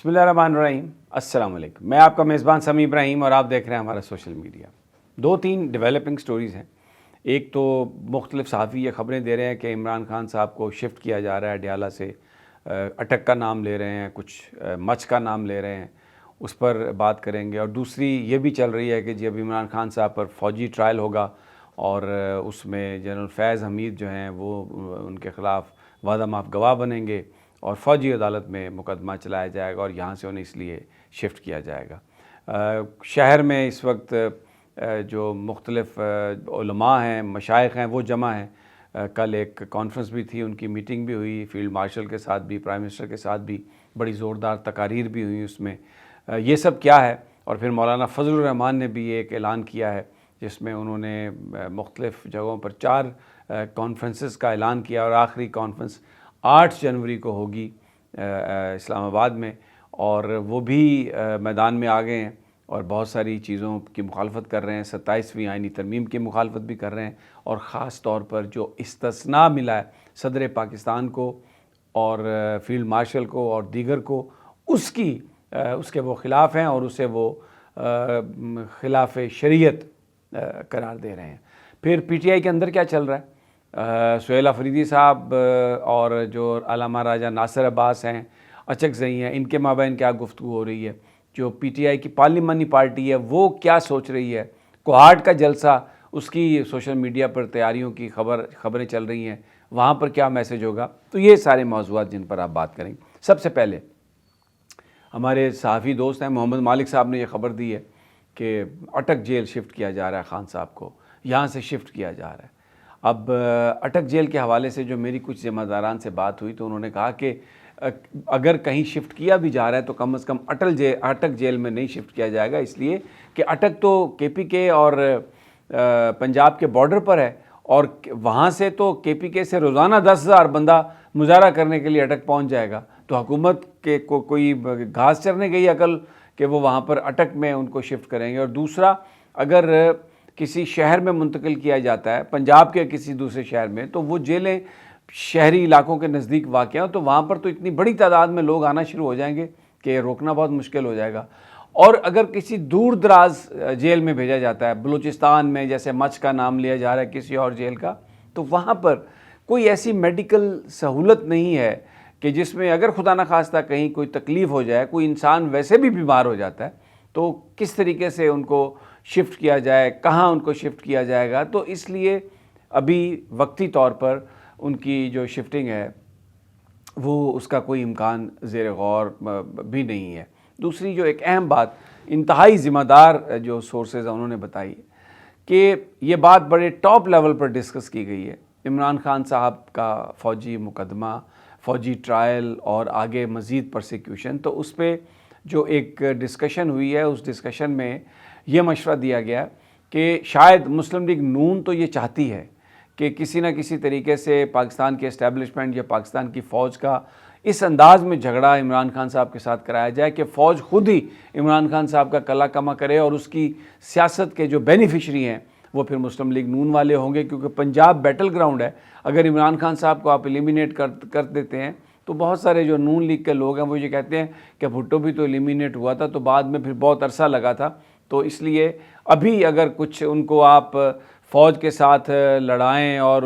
بسم اللہ الرحمن الرحیم، السلام علیکم۔ میں آپ کا میزبان سمیع ابراہیم اور آپ دیکھ رہے ہیں ہمارا سوشل میڈیا۔ 2-3 ڈیولپنگ سٹوریز ہیں۔ ایک تو مختلف صحافی یہ خبریں دے رہے ہیں کہ عمران خان صاحب کو شفٹ کیا جا رہا ہے ڈیالہ سے، اٹک کا نام لے رہے ہیں، کچھ مچ کا نام لے رہے ہیں، اس پر بات کریں گے۔ اور دوسری یہ بھی چل رہی ہے کہ جب عمران خان صاحب پر فوجی ٹرائل ہوگا اور اس میں جنرل فیض حمید جو ہیں وہ ان کے خلاف وعدہ معاف گواہ بنیں گے اور فوجی عدالت میں مقدمہ چلایا جائے گا اور یہاں سے انہیں اس لیے شفٹ کیا جائے گا۔ شہر میں اس وقت جو مختلف علماء ہیں، مشائخ ہیں، وہ جمع ہیں۔ کل ایک کانفرنس بھی تھی، ان کی میٹنگ بھی ہوئی، فیلڈ مارشل کے ساتھ بھی، پرائم منسٹر کے ساتھ بھی، بڑی زوردار تقاریر بھی ہوئی اس میں۔ یہ سب کیا ہے؟ اور پھر مولانا فضل الرحمان نے بھی ایک اعلان کیا ہے جس میں انہوں نے مختلف جگہوں پر 4 کانفرنسز کا اعلان کیا اور آخری کانفرنس 8 جنوری کو ہوگی اسلام آباد میں، اور وہ بھی میدان میں آ گئے ہیں اور بہت ساری چیزوں کی مخالفت کر رہے ہیں، 27ویں آئینی ترمیم کی مخالفت بھی کر رہے ہیں، اور خاص طور پر جو استثناء ملا ہے صدر پاکستان کو اور فیلڈ مارشل کو اور دیگر کو، اس کے وہ خلاف ہیں اور اسے وہ خلاف شریعت قرار دے رہے ہیں۔ پھر پی ٹی آئی کے اندر کیا چل رہا ہے؟ سہیل افریدی صاحب اور جو علامہ راجہ ناصر عباس ہیں، اچک زئی ہیں، ان کے مابین کیا گفتگو ہو رہی ہے؟ جو پی ٹی آئی کی پارلیمانی پارٹی ہے وہ کیا سوچ رہی ہے؟ کوہاٹ کا جلسہ، اس کی سوشل میڈیا پر تیاریوں کی خبریں چل رہی ہیں، وہاں پر کیا میسج ہوگا؟ تو یہ سارے موضوعات جن پر آپ بات کریں۔ سب سے پہلے ہمارے صحافی دوست ہیں محمد مالک صاحب نے یہ خبر دی ہے کہ اٹک جیل شفٹ کیا جا رہا ہے، خان صاحب کو یہاں سے شفٹ کیا جا رہا ہے۔ اب اٹک جیل کے حوالے سے جو میری کچھ ذمہ داران سے بات ہوئی تو انہوں نے کہا کہ اگر کہیں شفٹ کیا بھی جا رہا ہے تو کم از کم اٹک جیل میں نہیں شفٹ کیا جائے گا، اس لیے کہ اٹک تو کے پی کے اور پنجاب کے بارڈر پر ہے، اور وہاں سے تو کے پی کے سے روزانہ 10,000 بندہ مظاہرہ کرنے کے لیے اٹک پہنچ جائے گا، تو حکومت کے کوئی گھاس چرنے گئی عقل کہ وہ وہاں پر اٹک میں ان کو شفٹ کریں گے؟ اور دوسرا، اگر کسی شہر میں منتقل کیا جاتا ہے پنجاب کے کسی دوسرے شہر میں، تو وہ جیلیں شہری علاقوں کے نزدیک واقع ہیں، تو وہاں پر تو اتنی بڑی تعداد میں لوگ آنا شروع ہو جائیں گے کہ روکنا بہت مشکل ہو جائے گا۔ اور اگر کسی دور دراز جیل میں بھیجا جاتا ہے، بلوچستان میں جیسے مچ کا نام لیا جا رہا ہے کسی اور جیل کا، تو وہاں پر کوئی ایسی میڈیکل سہولت نہیں ہے کہ جس میں اگر خدا نخواستہ کہیں کوئی تکلیف ہو جائے، کوئی انسان ویسے بھی بیمار ہو جاتا ہے، تو کس طریقے سے ان کو شفٹ کیا جائے، کہاں ان کو شفٹ کیا جائے گا؟ تو اس لیے ابھی وقتی طور پر ان کی جو شفٹنگ ہے وہ اس کا کوئی امکان زیر غور بھی نہیں ہے۔ دوسری جو ایک اہم بات انتہائی ذمہ دار جو سورسز ہیں انہوں نے بتائی کہ یہ بات بڑے ٹاپ لیول پر ڈسکس کی گئی ہے، عمران خان صاحب کا فوجی مقدمہ، فوجی ٹرائل اور آگے مزید پرسیکیوشن۔ تو اس پہ جو ایک ڈسکشن ہوئی ہے، اس ڈسکشن میں یہ مشورہ دیا گیا کہ شاید مسلم لیگ نون تو یہ چاہتی ہے کہ کسی نہ کسی طریقے سے پاکستان کے اسٹیبلشمنٹ یا پاکستان کی فوج کا اس انداز میں جھگڑا عمران خان صاحب کے ساتھ کرایا جائے کہ فوج خود ہی عمران خان صاحب کا کلا کما کرے، اور اس کی سیاست کے جو بینیفیشری ہیں وہ پھر مسلم لیگ نون والے ہوں گے، کیونکہ پنجاب بیٹل گراؤنڈ ہے۔ اگر عمران خان صاحب کو آپ ایلیمینیٹ کر دیتے ہیں تو بہت سارے جو نون لیگ کے لوگ ہیں وہ یہ کہتے ہیں کہ بھٹو بھی تو ایلیمینیٹ ہوا تھا، تو بعد میں پھر بہت عرصہ لگا تھا، تو اس لیے ابھی اگر کچھ ان کو آپ فوج کے ساتھ لڑائیں اور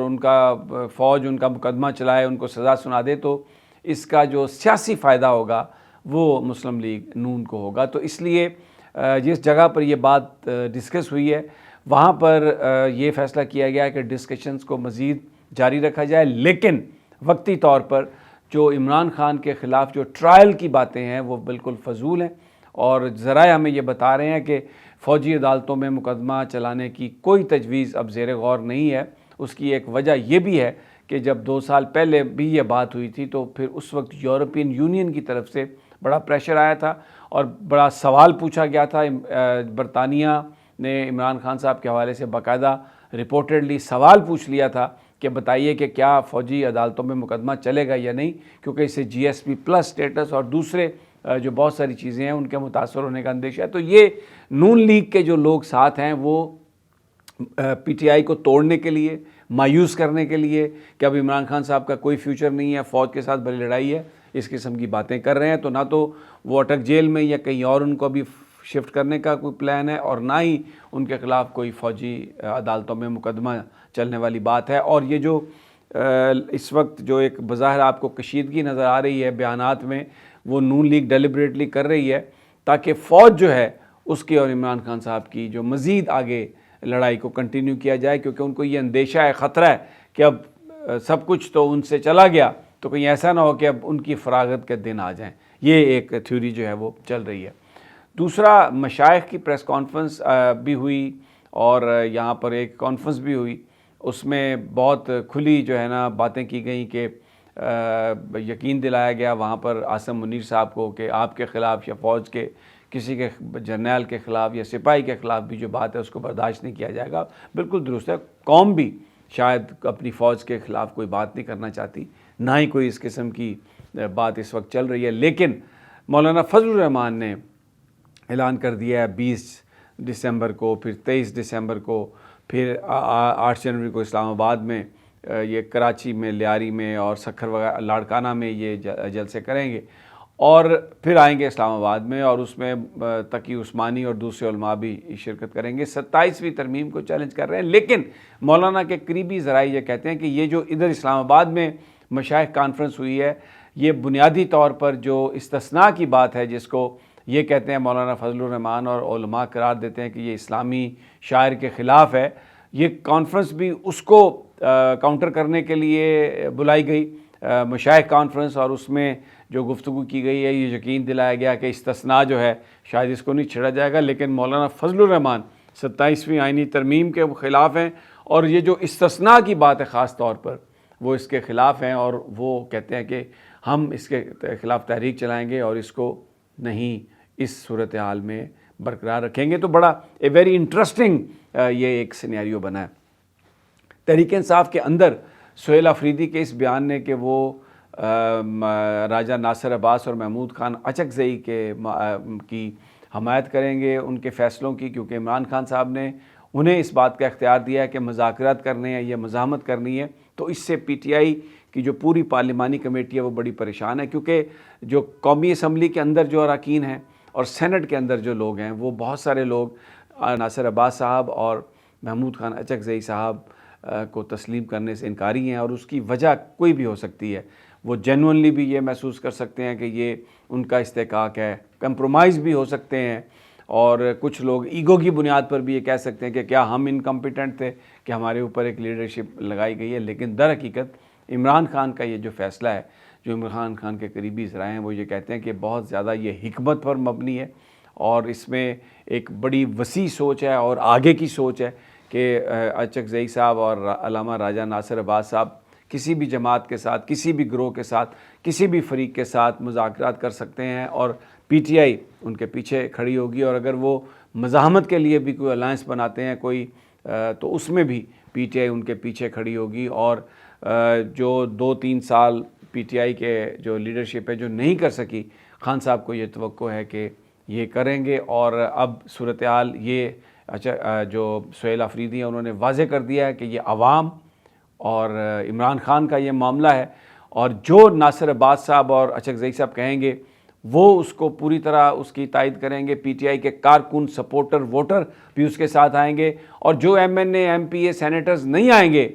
فوج ان کا مقدمہ چلائے، ان کو سزا سنا دے، تو اس کا جو سیاسی فائدہ ہوگا وہ مسلم لیگ نون کو ہوگا۔ تو اس لیے جس جگہ پر یہ بات ڈسکس ہوئی ہے وہاں پر یہ فیصلہ کیا گیا کہ ڈسکشنز کو مزید جاری رکھا جائے، لیکن وقتی طور پر جو عمران خان کے خلاف جو ٹرائل کی باتیں ہیں وہ بالکل فضول ہیں، اور ذرائع ہمیں یہ بتا رہے ہیں کہ فوجی عدالتوں میں مقدمہ چلانے کی کوئی تجویز اب زیر غور نہیں ہے۔ اس کی ایک وجہ یہ بھی ہے کہ جب 2 سال پہلے بھی یہ بات ہوئی تھی تو پھر اس وقت یورپین یونین کی طرف سے بڑا پریشر آیا تھا اور بڑا سوال پوچھا گیا تھا۔ برطانیہ نے عمران خان صاحب کے حوالے سے باقاعدہ رپورٹڈلی سوال پوچھ لیا تھا کہ بتائیے کہ کیا فوجی عدالتوں میں مقدمہ چلے گا یا نہیں، کیونکہ اسے جی ایس پی پلس سٹیٹس اور دوسرے جو بہت ساری چیزیں ہیں ان کے متاثر ہونے کا اندیشہ ہے۔ تو یہ نون لیگ کے جو لوگ ساتھ ہیں وہ پی ٹی آئی کو توڑنے کے لیے، مایوس کرنے کے لیے کہ اب عمران خان صاحب کا کوئی فیوچر نہیں ہے، فوج کے ساتھ بڑی لڑائی ہے، اس قسم کی باتیں کر رہے ہیں، تو نہ تو وہ اٹک جیل میں یا کہیں اور ان کو ابھی شفٹ کرنے کا کوئی پلان ہے، اور نہ ہی ان کے خلاف کوئی فوجی عدالتوں میں مقدمہ چلنے والی بات ہے۔ اور یہ جو اس وقت جو ایک بظاہر آپ کو کشیدگی نظر آ رہی ہے بیانات میں، وہ نون لیگ ڈیلیبریٹلی کر رہی ہے تاکہ فوج جو ہے اس کی اور عمران خان صاحب کی جو مزید آگے لڑائی کو کنٹینیو کیا جائے، کیونکہ ان کو یہ اندیشہ ہے، خطرہ ہے کہ اب سب کچھ تو ان سے چلا گیا، تو کہیں ایسا نہ ہو کہ اب ان کی فراغت کے دن آ جائیں۔ یہ ایک تھیوری جو ہے وہ چل رہی ہے۔ دوسرا، مشائخ کی پریس کانفرنس بھی ہوئی، اور یہاں پر ایک کانفرنس بھی ہوئی، اس میں بہت کھلی جو ہے نا باتیں کی گئیں کہ یقین دلایا گیا وہاں پر عاصم منیر صاحب کو کہ آپ کے خلاف یا فوج کے کسی کے جرنیل کے خلاف یا سپاہی کے خلاف بھی جو بات ہے اس کو برداشت نہیں کیا جائے گا۔ بالکل درست ہے، قوم بھی شاید اپنی فوج کے خلاف کوئی بات نہیں کرنا چاہتی، نہ ہی کوئی اس قسم کی بات اس وقت چل رہی ہے، لیکن مولانا فضل الرحمان نے اعلان کر دیا ہے 20 دسمبر کو، پھر 23 دسمبر کو، پھر 8 جنوری کو اسلام آباد میں، یہ کراچی میں، لیاری میں اور سکھر وغیرہ لاڑکانہ میں یہ جلسے کریں گے، اور پھر آئیں گے اسلام آباد میں، اور اس میں تقی عثمانی اور دوسرے علماء بھی شرکت کریں گے۔ 27ویں ترمیم کو چیلنج کر رہے ہیں، لیکن مولانا کے قریبی ذرائع یہ کہتے ہیں کہ یہ جو ادھر اسلام آباد میں مشائخ کانفرنس ہوئی ہے، یہ بنیادی طور پر جو استثناء کی بات ہے، جس کو یہ کہتے ہیں مولانا فضل الرحمان اور علماء قرار دیتے ہیں کہ یہ اسلامی شاعر کے خلاف ہے، یہ کانفرنس بھی اس کو کاؤنٹر کرنے کے لیے بلائی گئی مشائخ کانفرنس، اور اس میں جو گفتگو کی گئی ہے یہ یقین دلایا گیا کہ استثناء جو ہے شاید اس کو نہیں چھیڑا جائے گا، لیکن مولانا فضل الرحمان 27ویں آئینی ترمیم کے خلاف ہیں، اور یہ جو استثناء کی بات ہے خاص طور پر وہ اس کے خلاف ہیں، اور وہ کہتے ہیں کہ ہم اس کے خلاف تحریک چلائیں گے اور اس کو نہیں اس صورتحال میں برقرار رکھیں گے۔ تو بڑا ویری انٹرسٹنگ یہ ایک سینیریو بنا ہے۔ تحریک انصاف کے اندر سہیل آفریدی کے اس بیان نے کہ وہ راجہ ناصر عباس اور محمود خان اچکزئی کی حمایت کریں گے ان کے فیصلوں کی، کیونکہ عمران خان صاحب نے انہیں اس بات کا اختیار دیا ہے کہ مذاکرات کرنے ہیں یا مزاحمت کرنی ہے، تو اس سے پی ٹی آئی کی جو پوری پارلیمانی کمیٹی ہے وہ بڑی پریشان ہے، کیونکہ جو قومی اسمبلی کے اندر جو اراکین ہیں اور سینٹ کے اندر جو لوگ ہیں وہ بہت سارے لوگ ناصر عباس صاحب اور محمود خان اچکزئی صاحب کو تسلیم کرنے سے انکاری ہیں، اور اس کی وجہ کوئی بھی ہو سکتی ہے۔ وہ جینوئنلی بھی یہ محسوس کر سکتے ہیں کہ یہ ان کا استحقاق ہے، کمپرومائز بھی ہو سکتے ہیں، اور کچھ لوگ ایگو کی بنیاد پر بھی یہ کہہ سکتے ہیں کہ کیا ہم انکمپیٹنٹ تھے کہ ہمارے اوپر ایک لیڈرشپ لگائی گئی ہے۔ لیکن در حقیقت عمران خان کا یہ جو فیصلہ ہے، جو عمران خان کے قریبی ذرائع ہیں وہ یہ کہتے ہیں کہ بہت زیادہ یہ حکمت پر مبنی ہے، اور اس میں ایک بڑی وسیع سوچ ہے اور آگے کی سوچ ہے کہ اچکزئی صاحب اور علامہ راجہ ناصر عباس صاحب کسی بھی جماعت کے ساتھ، کسی بھی گروہ کے ساتھ، کسی بھی فریق کے ساتھ مذاکرات کر سکتے ہیں، اور پی ٹی آئی ان کے پیچھے کھڑی ہوگی، اور اگر وہ مزاحمت کے لیے بھی کوئی الائنس بناتے ہیں تو اس میں بھی پی ٹی آئی ان کے پیچھے کھڑی ہوگی، اور جو 2-3 سال پی ٹی آئی کے جو لیڈرشپ ہے جو نہیں کر سکی، خان صاحب کو یہ توقع ہے کہ یہ کریں گے۔ اور اب صورتحال یہ جو سہیل آفریدی ہیں انہوں نے واضح کر دیا ہے کہ یہ عوام اور عمران خان کا یہ معاملہ ہے، اور جو ناصر عباس صاحب اور اچکزئی صاحب کہیں گے وہ اس کو پوری طرح اس کی تائید کریں گے۔ پی ٹی آئی کے کارکن، سپورٹر، ووٹر بھی اس کے ساتھ آئیں گے، اور جو ایم این اے، ایم پی اے، سینیٹرز نہیں آئیں گے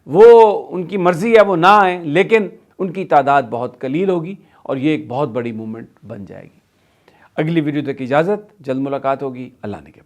وہ ان کی مرضی ہے وہ نہ آئیں، لیکن ان کی تعداد بہت قلیل ہوگی، اور یہ ایک بہت بڑی موومنٹ بن جائے گی۔ اگلی ویڈیو تک اجازت، جلد ملاقات ہوگی، اللہ نے کے بعد۔